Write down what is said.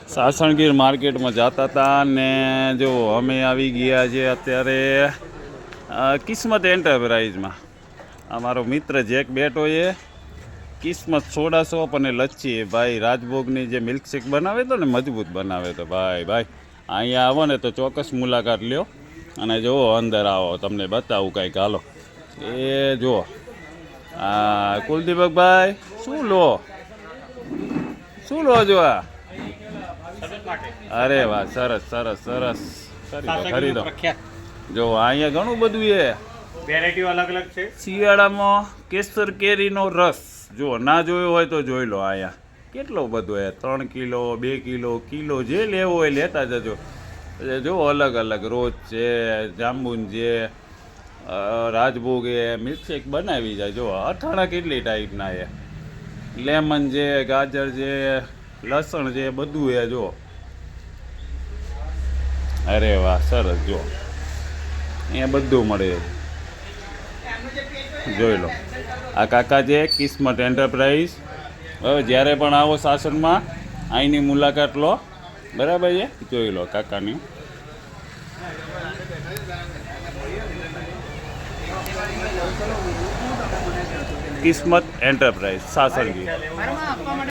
સાસણગીર માર્કેટમાં જતા હતા ને જો અમે આવી ગયા છે અત્યારે કિસ્મત એન્ટરપ્રાઇઝમાં. અમારો મિત્ર જેક બેઠો એ કિસ્મત સોડા શોપ અને લચ્છી ભાઈ રાજભોગની જે મિલ્કશેક બનાવે તો ને મજબૂત બનાવે તો ભાઈ અહીંયા આવો ને તો ચોક્કસ મુલાકાત લ્યો. અને જુઓ અંદર આવો તમને બતાવું કાંઈક હાલો. એ જુઓ કુલદીપકભાઈ શું લો જો આ અરે વાહ સરસ સરસ સરસ ખરીદો. જો અહીંયા ઘણું બધું એ વેરાયટીઓ અલગ અલગ છે. શિયાળામાં કેસર કેરીનો રસ જો ના જોયો હોય તો જોઈ લો. અહીંયા કેટલો બધો એ 3 કિલો 2 કિલો જે લેવો હોય લેતા જજો. જો અલગ અલગ રોજ છે, જાંબુન છે, રાજભોગ એ મિલ્કશેક બનાવી જાય. જો અથાણા કેટલી ટાઈપના એ લેમન છે, ગાજર છે, લસણ છે, બધું એ જો. અરે વાહ સરસ જો અહીંયા બધું મળે જોઈ લો. આ કાકા છે કિસ્મત એન્ટરપ્રાઇઝ. હવે જ્યારે પણ આવો સાસણમાં અહીંની મુલાકાત લો બરાબર છે. જોઈ લો કાકાની. કિસ્મત એન્ટરપ્રાઇઝ સાસણગીર.